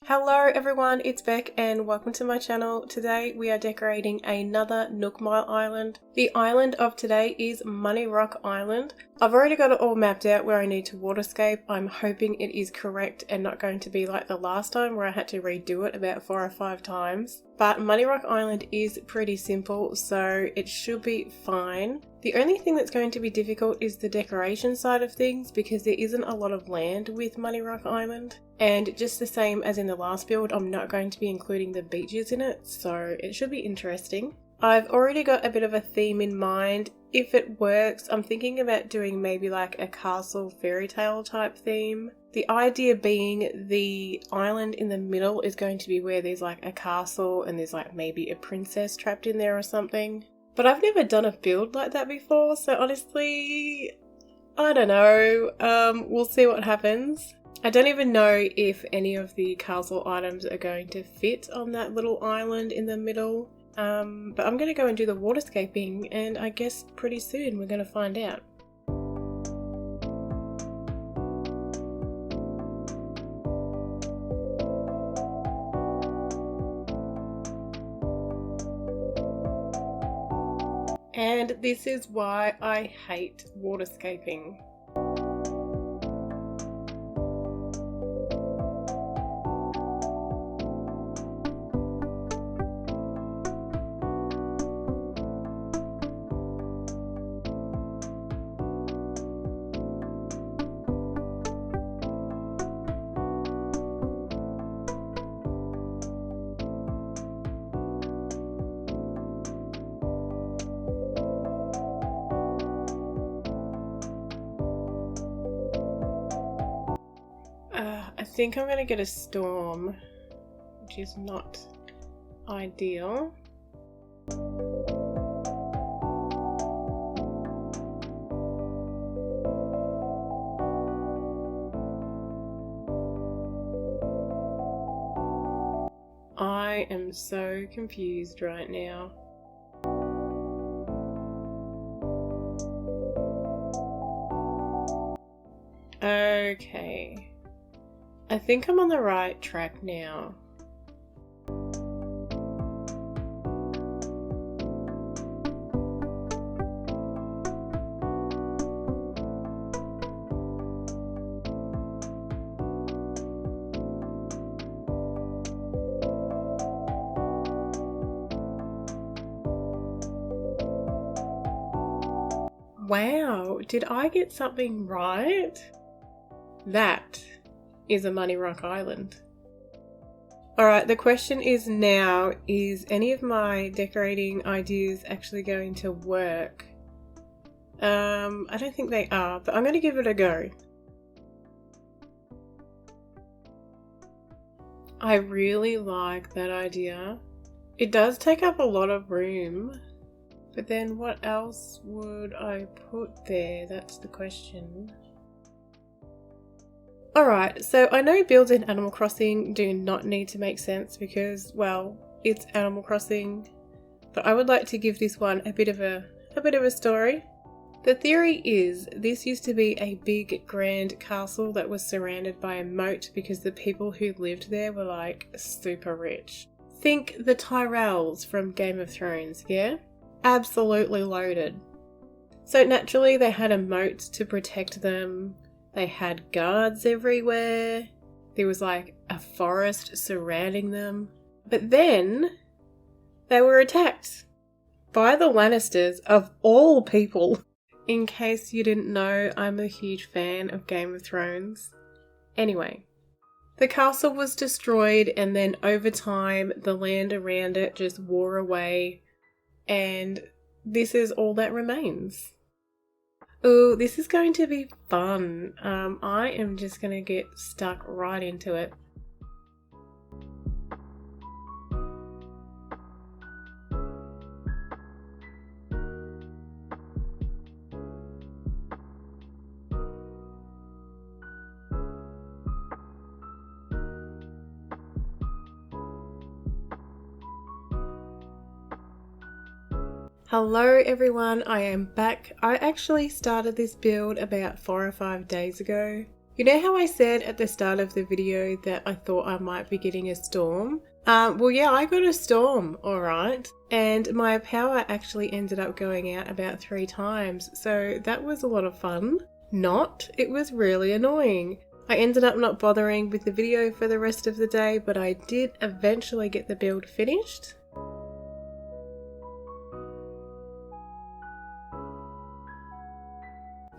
Hello everyone, it's Beck and welcome to my channel. Today we are decorating another Nook Mile island. The island of today is Money Rock Island. I've already got it all mapped out where I need to waterscape. I'm hoping it is correct and not going to be like the last time where I had to redo it about 4 or 5 times. But Money Rock Island is pretty simple, so it should be fine. The only thing that's going to be difficult is the decoration side of things because there isn't a lot of land with Money Rock Island. And just the same as in the last build, I'm not going to be including the beaches in it, so it should be interesting. I've already got a bit of a theme in mind. If it works, I'm thinking about doing maybe like a castle fairy tale type theme. The idea being the island in the middle is going to be where there's like a castle and there's like maybe a princess trapped in there or something. But I've never done a build like that before, so honestly, I don't know. We'll see what happens. I don't even know if any of the castle items are going to fit on that little island in the middle. But I'm going to go and do the waterscaping, and I guess pretty soon we're going to find out. And this is why I hate waterscaping. I think I'm going to get a storm, which is not ideal. I am so confused right now. Okay. I think I'm on the right track now. Wow, did I get something right? That is a Money Rock Island. Alright, the question is now, is any of my decorating ideas actually going to work? I don't think they are, but I'm going to give it a go. I really like that idea. It does take up a lot of room, but then what else would I put there? That's the question. Alright, so I know builds in Animal Crossing do not need to make sense because, well, it's Animal Crossing, but I would like to give this one a bit of a story. The theory is this used to be a big grand castle that was surrounded by a moat because the people who lived there were like super rich. Think the Tyrells from Game of Thrones, yeah? Absolutely loaded. So naturally they had a moat to protect them. They had guards everywhere. There was like a forest surrounding them. But then they were attacked by the Lannisters of all people. In case you didn't know, I'm a huge fan of Game of Thrones. Anyway, the castle was destroyed and then over time the land around it just wore away and this is all that remains. Ooh, this is going to be fun. I am just going to get stuck right into it. Hello everyone, I am back. I actually started this build about 4 or 5 days ago. You know how I said at the start of the video that I thought I might be getting a storm? Well, yeah, I got a storm, alright. And my power actually ended up going out about 3 times, so that was a lot of fun. It was really annoying. I ended up not bothering with the video for the rest of the day, but I did eventually get the build finished.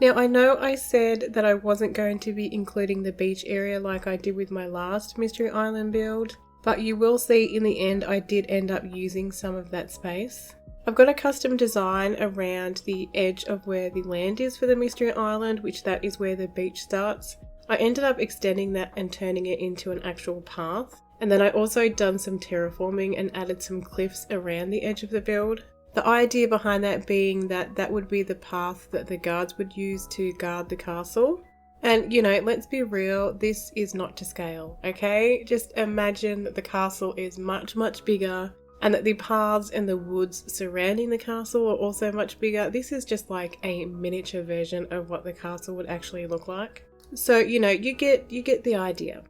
Now, I know I said that I wasn't going to be including the beach area like I did with my last Mystery Island build, but you will see in the end I did end up using some of that space. I've got a custom design around the edge of where the land is for the Mystery Island, which that is where the beach starts. I ended up extending that and turning it into an actual path, and then I also done some terraforming and added some cliffs around the edge of the build. The idea behind that being that that would be the path that the guards would use to guard the castle. And you know, let's be real, this is not to scale, okay? Just imagine that the castle is much, much bigger and that the paths and the woods surrounding the castle are also much bigger. This is just like a miniature version of what the castle would actually look like. So, you know, you get the idea.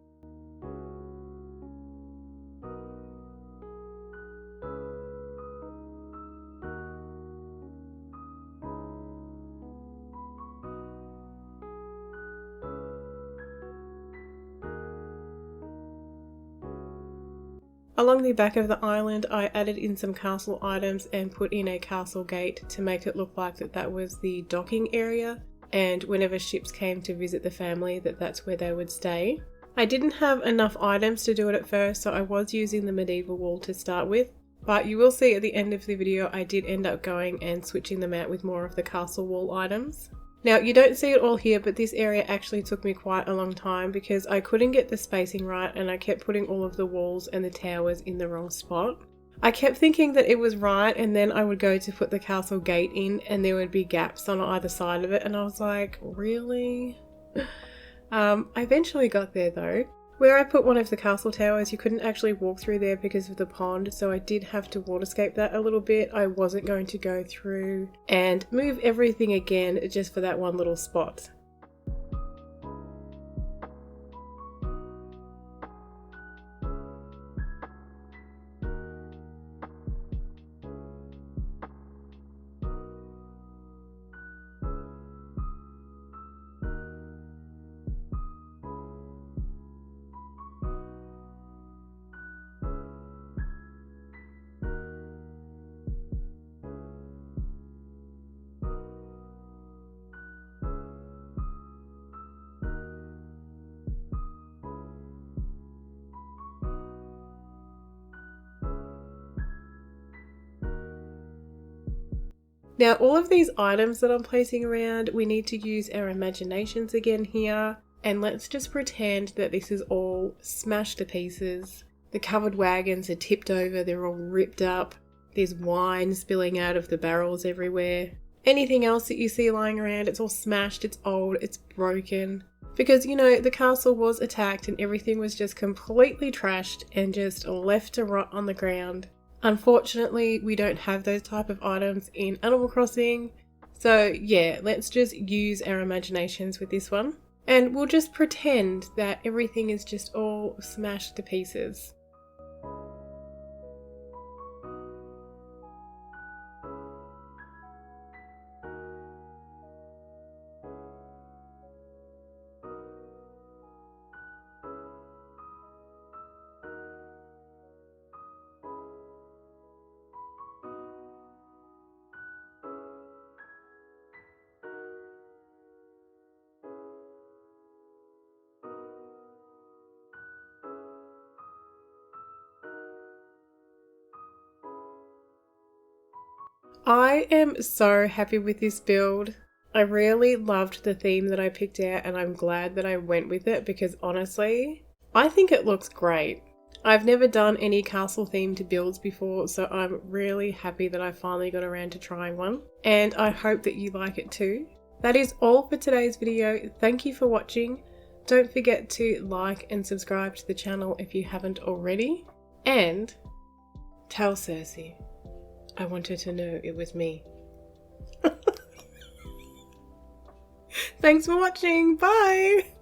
Along the back of the island, I added in some castle items and put in a castle gate to make it look like that was the docking area, and whenever ships came to visit the family, that's where they would stay. I didn't have enough items to do it at first, so I was using the medieval wall to start with, but you will see at the end of the video I did end up going and switching them out with more of the castle wall items. Now, you don't see it all here, but this area actually took me quite a long time because I couldn't get the spacing right and I kept putting all of the walls and the towers in the wrong spot. I kept thinking that it was right, and then I would go to put the castle gate in and there would be gaps on either side of it, and I was like, really? I eventually got there though. Where I put one of the castle towers, you couldn't actually walk through there because of the pond, so I did have to waterscape that a little bit. I wasn't going to go through and move everything again just for that one little spot. Now, all of these items that I'm placing around, we need to use our imaginations again here, and let's just pretend that this is all smashed to pieces. The covered wagons are tipped over, they're all ripped up, there's wine spilling out of the barrels everywhere. Anything else that you see lying around, it's all smashed, it's old, it's broken. Because, you know, the castle was attacked and everything was just completely trashed and just left to rot on the ground. Unfortunately, we don't have those type of items in Animal Crossing, so yeah, let's just use our imaginations with this one. And we'll just pretend that everything is just all smashed to pieces. I am so happy with this build. I really loved the theme that I picked out and I'm glad that I went with it because honestly, I think it looks great. I've never done any castle themed builds before, so I'm really happy that I finally got around to trying one, and I hope that you like it too. That is all for today's video. Thank you for watching. Don't forget to like and subscribe to the channel if you haven't already, and tell Cersei I want her to know it was me. Thanks for watching. Bye!